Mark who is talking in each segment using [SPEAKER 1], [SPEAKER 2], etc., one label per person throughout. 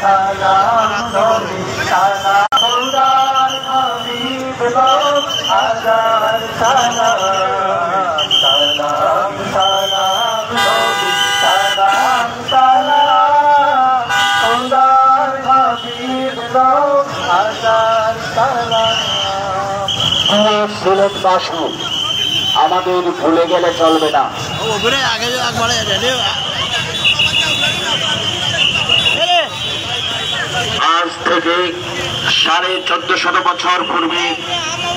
[SPEAKER 1] সালাম নবী সালাম খোদার হাবিব গো হাজার সালাম সালাম সালাম নবী সালাম সালাম খোদার হাবিব গো হাজার সালাম। সিলেটবাসী আমাদের ভুলে গেলে চলবে না। আজ থেকে 1450 বছর পূর্বে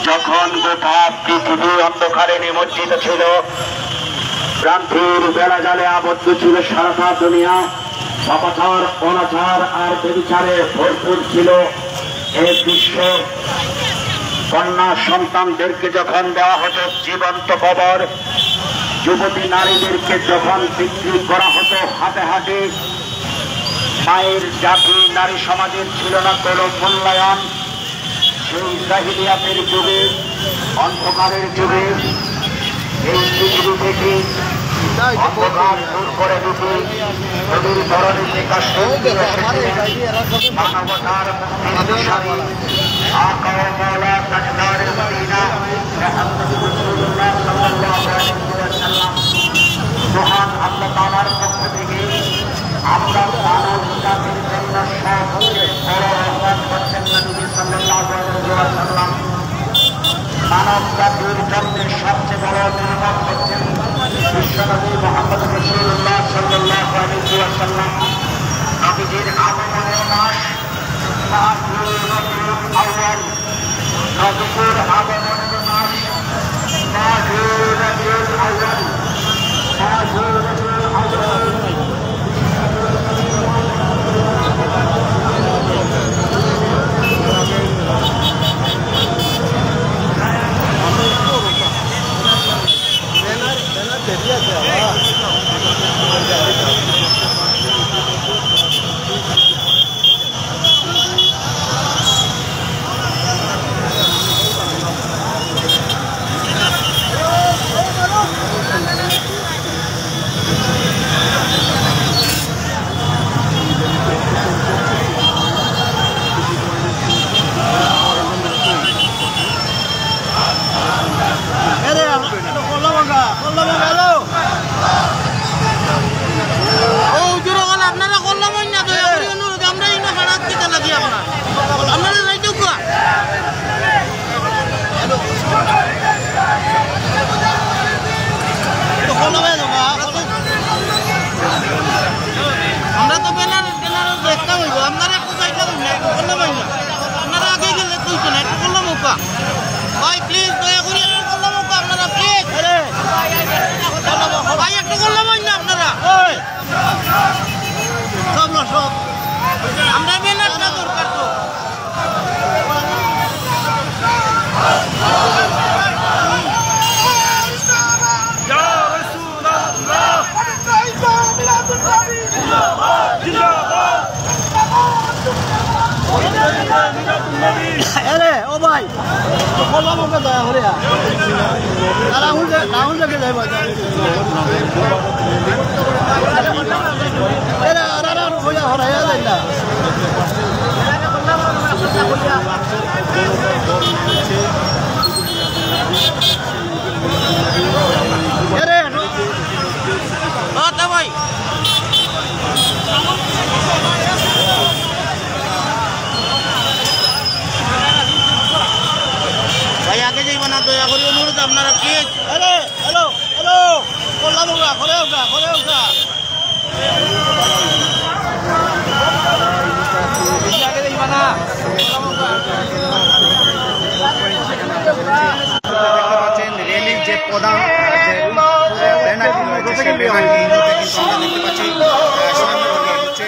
[SPEAKER 1] যখন গোটা পৃথিবী অন্ধকারে নিমজ্জিত ছিল, ভ্রান্তির বেলা জালে আবদ্ধ ছিল সারাটা দুনিয়া, পাপাচার অনাচার আর ব্যভিচারে ভরপুর ছিল এই বিশ্ব, কন্যা সন্তানদেরকে যখন দেওয়া হতো জীবন্ত কবর, যুবতী নারীদেরকে যখন বিক্রি করা হতো হাতে হাতে, মায়ের জাতি নারী সমাজের ছিল না কোনো মূল্যায়ন। সেই জাহিলিয়াতের যুগে, অন্ধকারের যুগে এই পৃথিবী থেকে অন্ধকার দূর করে দিতে নদীর ধরনের বিকাশ মানবতার মুক্তির আকা মাওলা তাজদারের মদিনা রাসূলুল্লাহ সাল্লাল্লাহু আলাইহি ওয়াসাল্লাম মহান আল্লাহ তাআলার পক্ষ থেকে আমরা মানব জাতির জন্য সবচেয়ে বড় রহমত হচ্ছেন নবী সাল্লাল্লাহু আলাইহি ওয়াসাল্লাম। মানব জাতির জন্য সবচেয়ে বড় নিয়ামত হচ্ছেন বিশ্বনবী মুহাম্মদ রাসূলুল্লাহ সাল্লাল্লাহু আলাইহি ওয়াসাল্লাম। নবীজির আগমনের মাস মাহুল রবিউল আউয়াল, নবীজির আগমনের মাস মাহুল রবিউল আউয়াল, মাহুল রবিউল আউয়াল। আমরা তো ব্যানার দেখতে হইব, আপনারা কোথায় যাবেন আপনারা আগে গেলে তুইছেন একটু করলাম ওকা ভাই, প্লিজ দয়া করে একটু করলাম ওকা আপনারা, প্লিজ ভাই একটু করলাম না আপনারা সব না সব আমরা ব্যানারটা দরকার তো। আরে ও ভাই বললাম ওকে দয়া করে রাহুল যাকে যাই ভাই হরাইয়া যাই না ভাই ভাই আগে যাইব না, দয়া করে অনুরোধ আপনারা প্লিজ। আরে হ্যালো হ্যালো বললাম ওরা ঘরে ওঠা ঘরে ওঠা আগে যাইব না। দেখতে পাচ্ছেন রেলির যে প্রধান যে ব্যানারটি রয়েছে সেই ব্যানারটি কিন্তু আমরা দেখতে পাচ্ছি সামনে হচ্ছে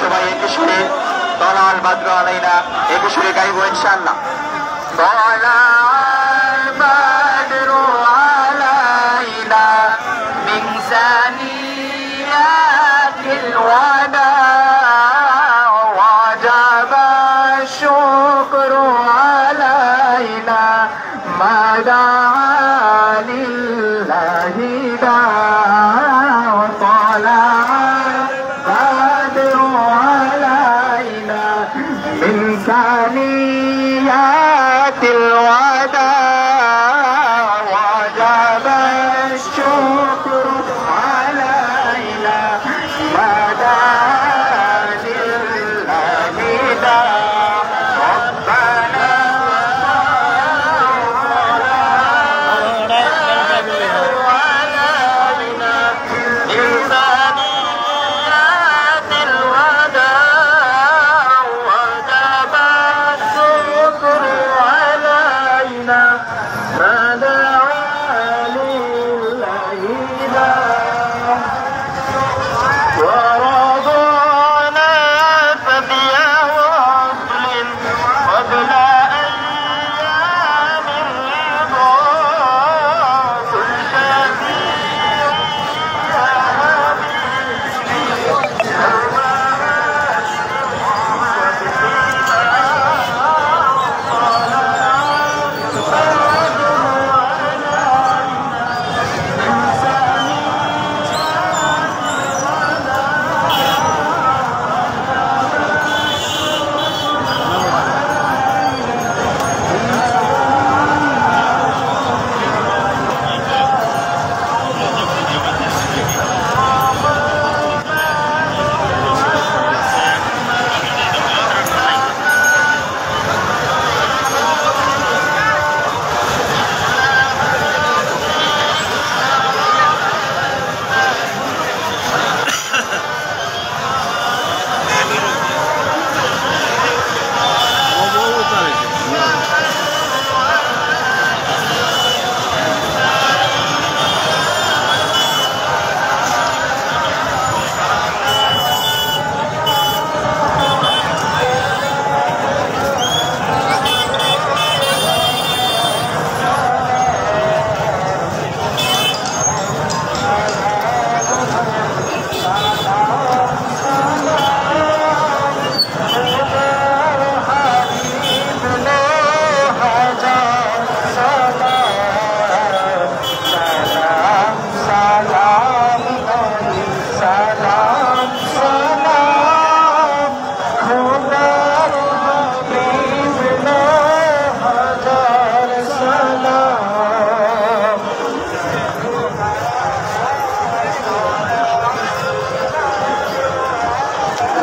[SPEAKER 2] সবাই একটু সুরে তলাল বাদ্র আলাইনা একটু সুরে গাইব ইনশাআল্লাহ। তলাল বাদ্র আলাইনা মিন সানিয়াতিল ওয়াদা ওয়াজাবা শুকরু আলাইনা মাদা লিল্লাহি দা ثانيات الوداع وجب الشكر علينا مدى لله داع ربنا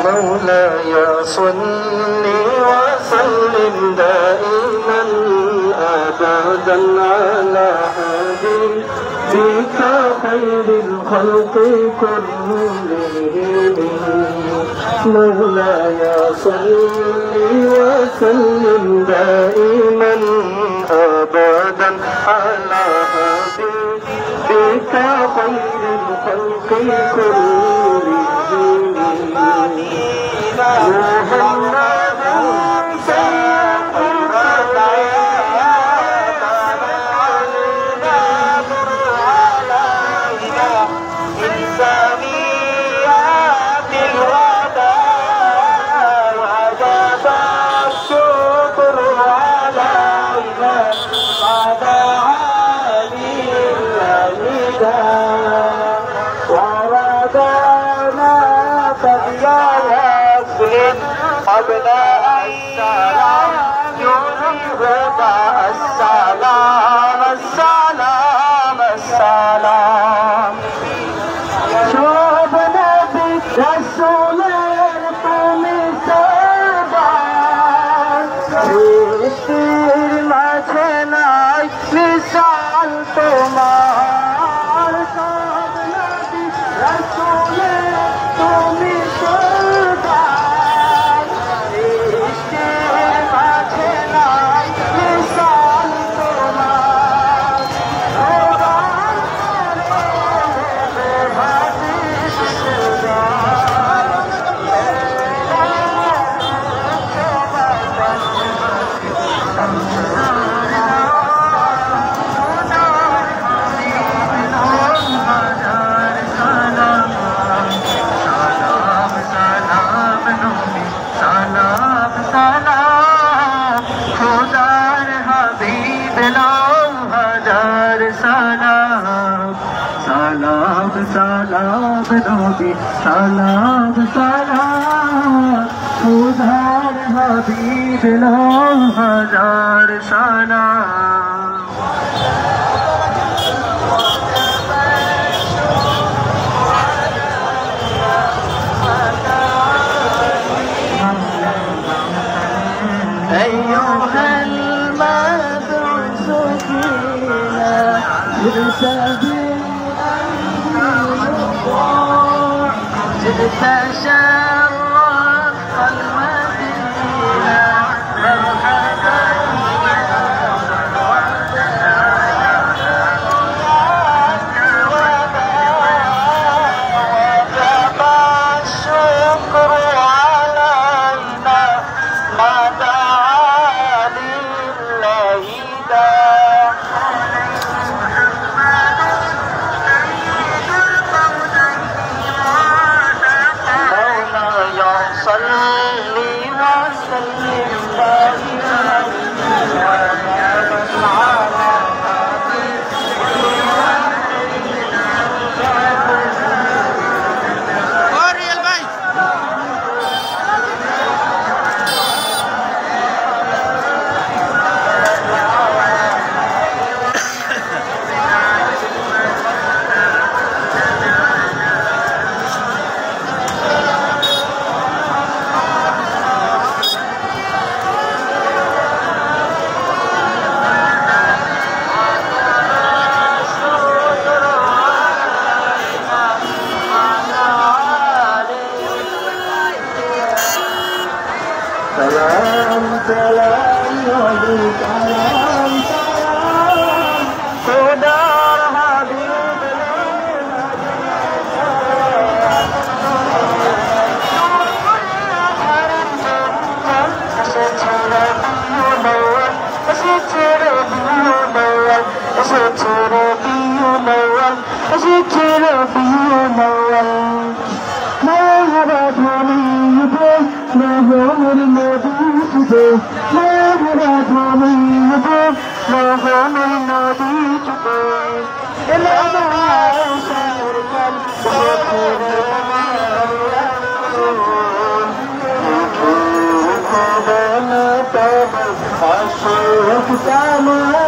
[SPEAKER 2] مولاي صل وسلم دائما أبدا على حبيبك خير الخلق كلهم. مولاي صل وسلم دائما أبدا على حبيبك خير الخلق كلهم. محمد سيد الخلق علينا نور علينا من سميات الوداع وجب الشكر علينا على علي الهدى وردنا فبيا قبل السلام يريد السلام السلام السلام. شوف نبي رسول তুমি সবার সৃষ্টির মাঝে নাই মিসাল তোমার। সব নবী রাসূল তুমি সবার সৃষ্টির
[SPEAKER 3] সালাম নবী সালাম সালাম উধার হাবিব লো হাজার সালাম أيها المبعوث فينا جئت بالأنوار جئت شرفت المدينة مرحبا وجب الشكر علينا ما دعا لله داع مولاي صل وسلم دائما وابدا على
[SPEAKER 1] Oriel ভাই
[SPEAKER 3] سلام سلام نبی سلام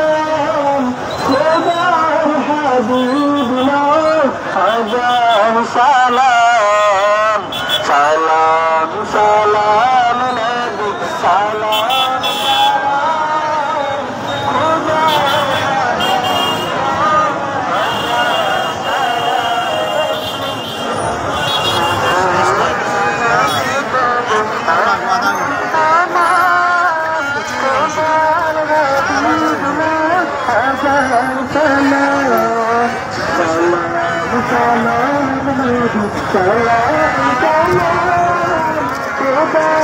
[SPEAKER 3] سلام خدا حبیب سلام سلام سلام نبی سلام سلام خدا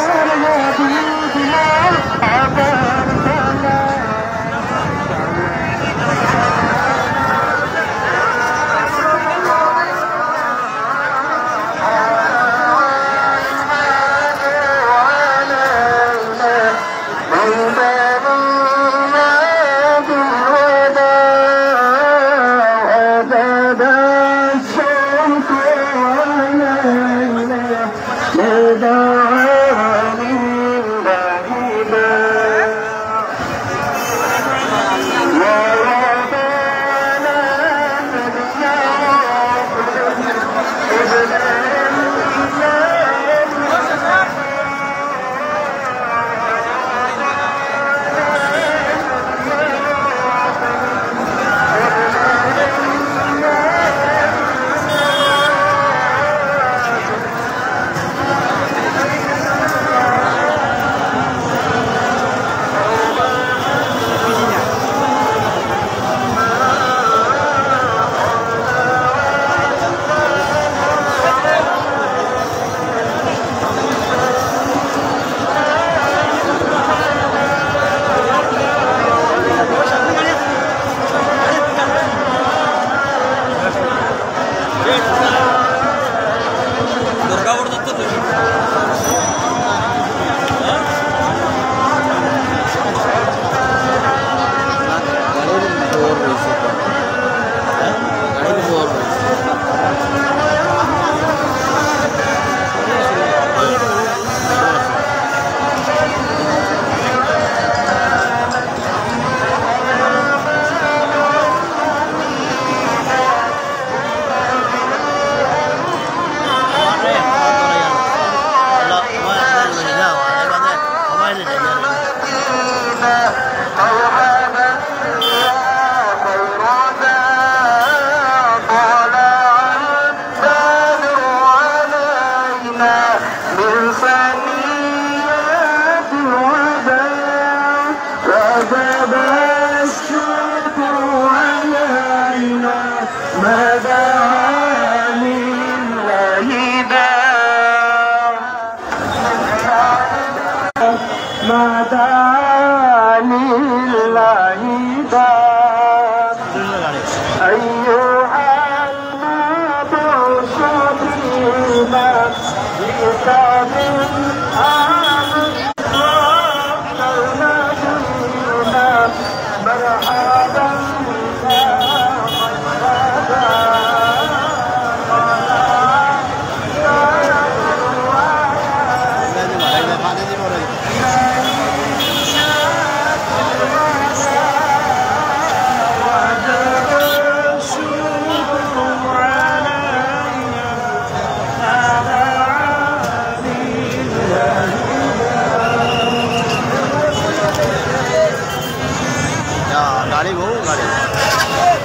[SPEAKER 3] مداني اللهيدا مداني اللهيدا أيها المبعوث فينا بكتاب آمن وقلنا مرحبا
[SPEAKER 1] गाड़ी बहु गाड़ी